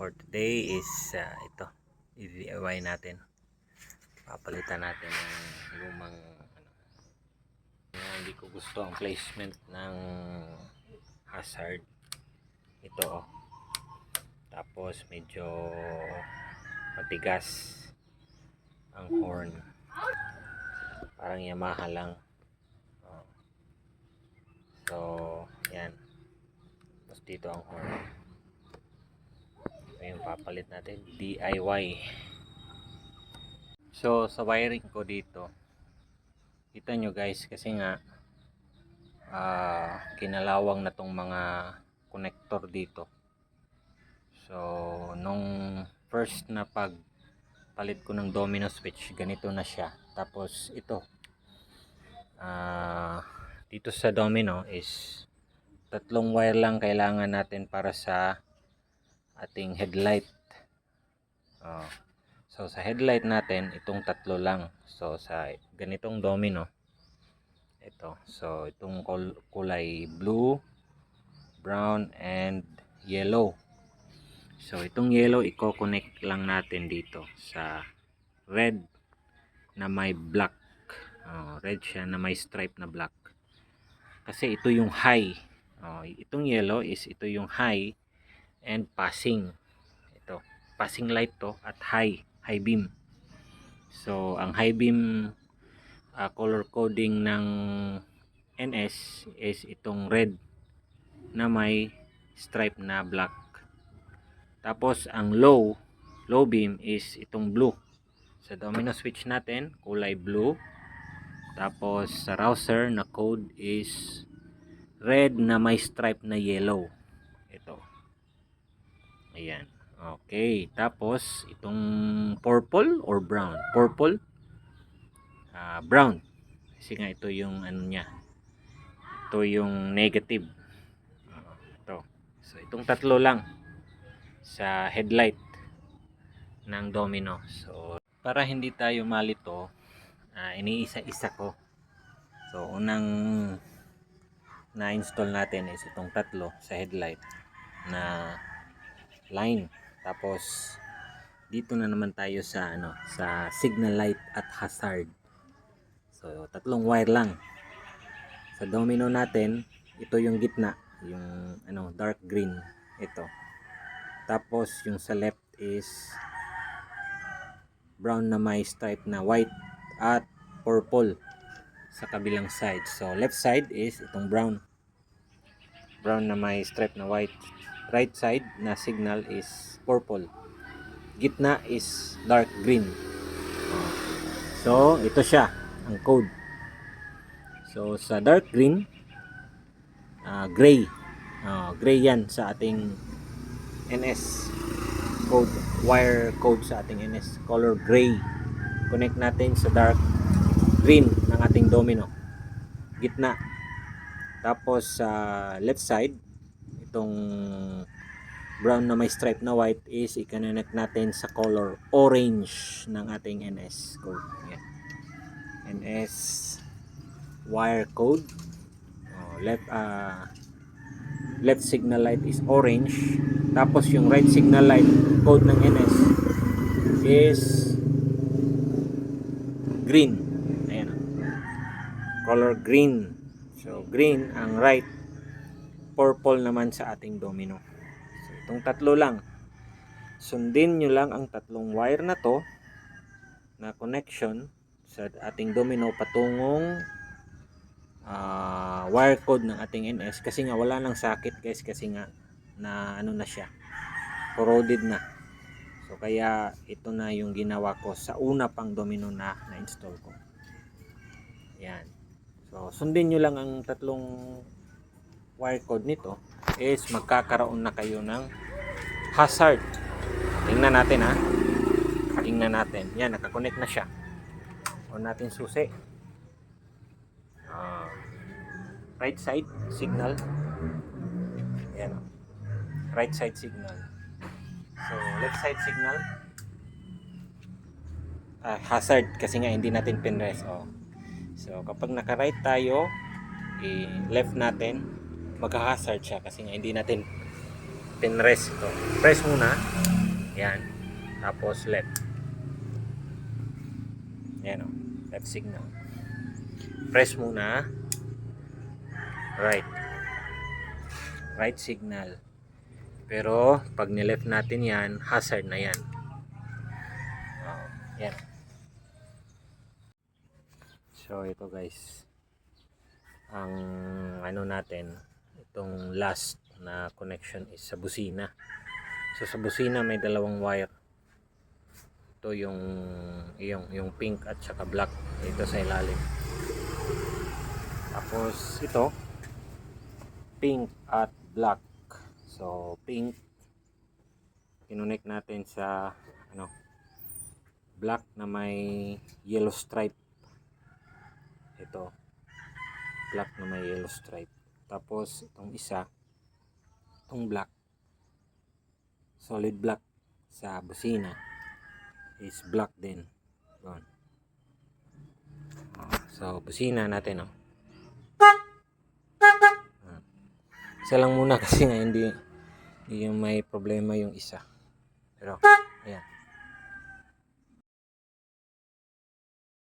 for today is ito, i-DIY natin. Papalitan natin ng lumang hindi ko gusto ang placement ng hazard. Ito tapos medyo matigas ang horn. Parang Yamaha lang. So, yan. Tapos dito ang horn. Ito yung papalit natin. DIY. So, sa wiring ko dito, kita nyo guys, kasi nga kinalawang na tong mga connector dito. So, nung first na pagpalit ko ng domino switch, ganito na siya. Tapos ito, dito sa domino is 3 wire lang kailangan natin para sa ating headlight. So sa headlight natin, itong 3 lang. So sa ganitong domino, ito. So itong kulay blue, brown, and yellow. So itong yellow, i-connect lang natin dito sa red na may black. Red siya na may stripe na black. Kasi ito yung high. Itong yellow is ito yung high and passing. Ito, passing light to at high beam. So ang high beam color coding ng NS is itong red na may stripe na black. Tapos ang low beam is itong blue. Sa domino switch natin, kulay blue. Tapos sa rouser na code is red na may stripe na yellow. Ito. Ayan. Okay. Tapos itong purple or brown? Purple. Brown. Kasi nga ito yung ano niya. Ito yung negative. Ito. So itong 3 lang sa headlight ng domino. So para hindi tayo malito, iniisa-isa ko. So unang na-install natin is itong 3 sa headlight na line. Tapos dito na naman tayo sa sa signal light at hazard. So 3 wire lang. Sa domino natin, ito yung gitna, yung dark green ito. Tapos yung sa left is brown na may stripe na white at purple sa kabilang side. So left side is itong brown na may stripe na white. Right side na signal is purple. Gitna is dark green. So ito siya ang code. So sa dark green, gray. Gray yan sa ating NS code, wire code sa ating NS, color gray. Connect natin sa dark green ng ating domino, gitna. Tapos sa left side, itong brown na may stripe na white is i-connect natin sa color orange ng ating NS code. Ayan. NS wire code. Left signal light is orange. Tapos yung right signal light code ng NS is green. Ayan. Color green. So green ang right, purple naman sa ating domino. So itong 3 lang. Sundin nyo lang ang 3 wire na to na connection sa ating domino patungong wire code ng ating NS, kasi nga wala nang sakit guys, kasi nga na na siya, corroded na. So kaya ito na yung ginawa ko sa una pang domino na na-install ko. Ayan. So sundin nyo lang ang 3 wire code nito, is magkakaroon na kayo ng hazard. Tingnan natin ha. Tingnan natin. Yan, nakakonect na siya. On natin susi. Right side signal. Ayan. Right side signal. So left side signal. Hazard kasi nga hindi natin pinrest. So kapag naka-right tayo, left natin, magka-hazard siya kasi nga hindi natin pinrest ito. Press muna. Yan. Tapos left. Yan o. Left signal. Press muna. Right. Right signal. Pero pag nileft natin yan, hazard na yan. Yan. So ito guys. Ang ano natin, itong last na connection is sa busina. So sa busina may dalawang wire. Ito yung pink at saka black ito sa ilalim. Tapos ito pink at black. So pink kinonect natin sa ano black na may yellow stripe. Ito black na may yellow stripe. Tapos itong isa itong black solid black sa busina is black din. Doon. So busina natin isa lang muna kasi nga hindi yung may problema yung isa. Pero ayan.